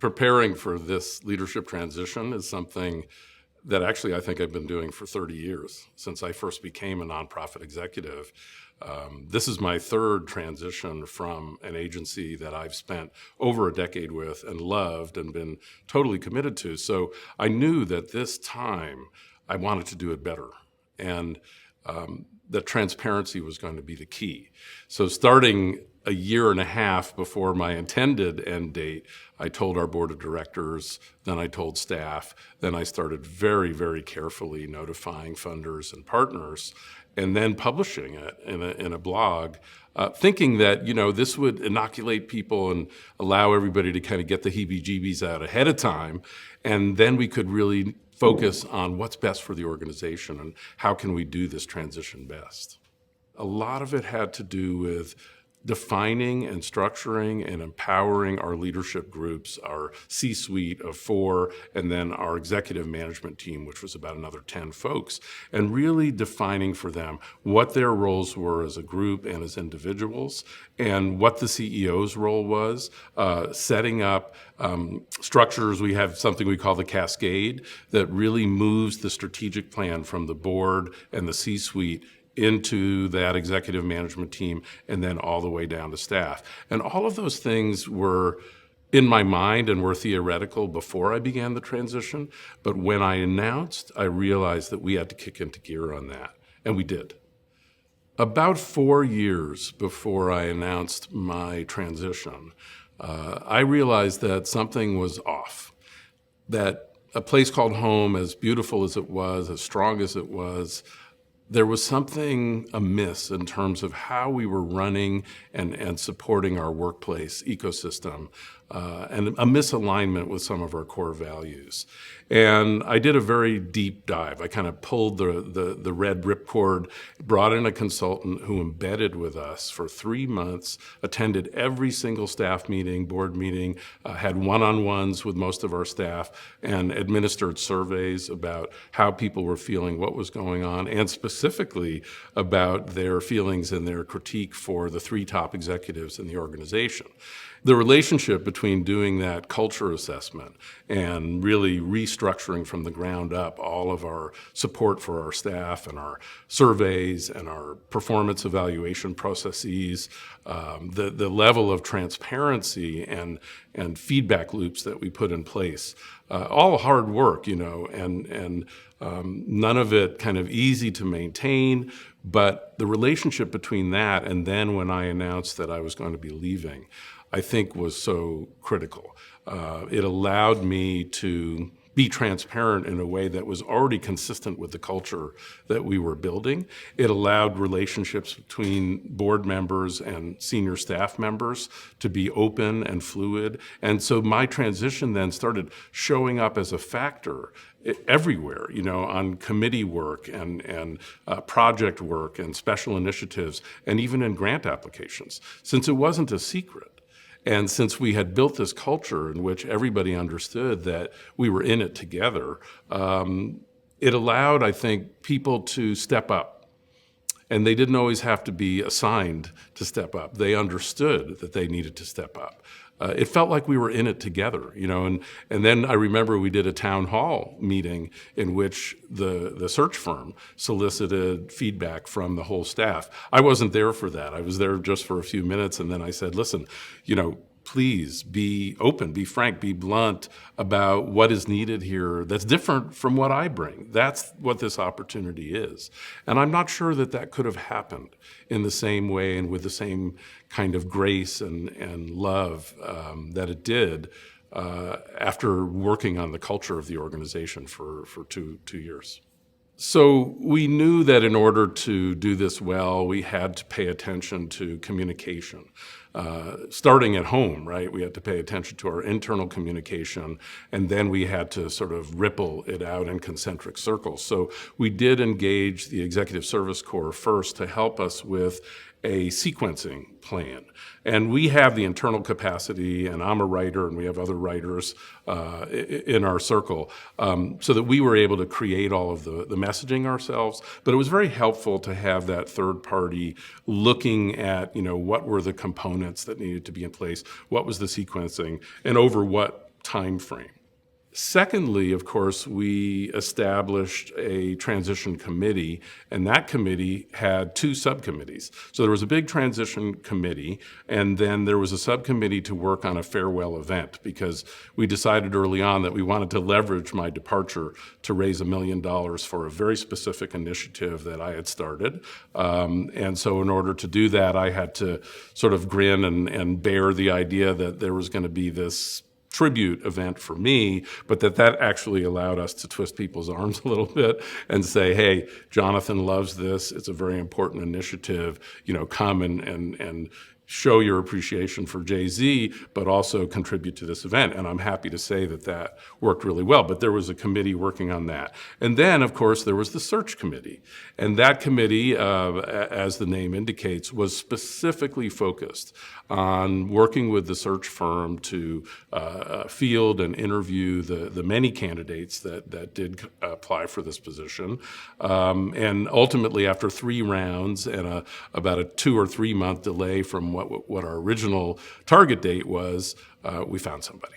Preparing for this leadership transition is something that actually I think I've been doing for 30 years since I first became a nonprofit executive. This is my third transition from an agency that I've spent over a decade with and loved and been totally committed to. So I knew that this time I wanted to do it better. And that transparency was going to be the key. So starting a year and a half before my intended end date, I told our board of directors, then I told staff, then I started very, very carefully notifying funders and partners, and then publishing it in a blog, thinking that, this would inoculate people and allow everybody to kind of get the heebie-jeebies out ahead of time, and then we could really focus on what's best for the organization and how can we do this transition best. A lot of it had to do with defining and structuring and empowering our leadership groups, our C-suite of 4, and then our executive management team, which was about another 10 folks, and really defining for them what their roles were as a group and as individuals, and what the CEO's role was, setting up structures. We have something we call the cascade that really moves the strategic plan from the board and the C-suite into that executive management team and then all the way down to staff. And all of those things were in my mind and were theoretical before I began the transition. But when I announced, I realized that we had to kick into gear on that. And we did. About 4 years before I announced my transition, I realized that something was off. That a place called home, as beautiful as it was, as strong as it was, there was something amiss in terms of how we were running and supporting our workplace ecosystem, and a misalignment with some of our core values. And I did a very deep dive. I kind of pulled the red ripcord, brought in a consultant who embedded with us for 3 months, attended every single staff meeting, board meeting, had one-on-ones with most of our staff, and administered surveys about how people were feeling, what was going on, and specifically about their feelings and their critique for the 3 top executives in the organization. The relationship between doing that culture assessment and really restructuring from the ground up all of our support for our staff and our surveys and our performance evaluation processes, the level of transparency and feedback loops that we put in place, all hard work, and none of it kind of easy to maintain. But the relationship between that and then when I announced that I was going to be leaving, I think was so critical. It allowed me to be transparent in a way that was already consistent with the culture that we were building. It allowed relationships between board members and senior staff members to be open and fluid. And so my transition then started showing up as a factor everywhere, on committee work and project work and special initiatives, and even in grant applications, since it wasn't a secret. And since we had built this culture in which everybody understood that we were in it together, it allowed, I think, people to step up. And they didn't always have to be assigned to step up. They understood that they needed to step up. It felt like we were in it together, and then I remember we did a town hall meeting in which the search firm solicited feedback from the whole staff. I wasn't there for that. I was there just for a few minutes, and then I said, listen, please be open, be frank, be blunt about what is needed here that's different from what I bring. That's what this opportunity is. And I'm not sure that could have happened in the same way and with the same kind of grace and love that it did after working on the culture of the organization for two years. So we knew that in order to do this well, we had to pay attention to communication. Starting at home, right? We had to pay attention to our internal communication, and then we had to sort of ripple it out in concentric circles. So we did engage the Executive Service Corps first to help us with a sequencing plan. And we have the internal capacity, and I'm a writer, and we have other writers in our circle, so that we were able to create all of the messaging ourselves. But it was very helpful to have that third party looking at, what were the components that needed to be in place, what was the sequencing, and over what time frame. Secondly, of course, we established a transition committee, and that committee had two subcommittees. So there was a big transition committee, and then there was a subcommittee to work on a farewell event, because we decided early on that we wanted to leverage my departure to raise $1 million for a very specific initiative that I had started. And so in order to do that, I had to sort of grin and bear the idea that there was going to be this tribute event for me, but that actually allowed us to twist people's arms a little bit and say, hey, Jonathan loves this. It's a very important initiative. Come and show your appreciation for Jay-Z, but also contribute to this event. And I'm happy to say that worked really well. But there was a committee working on that. And then, of course, there was the search committee. And that committee, as the name indicates, was specifically focused on working with the search firm to field and interview the many candidates that did apply for this position. And ultimately, after 3 rounds and about a 2 or 3 month delay from what our original target date was, we found somebody.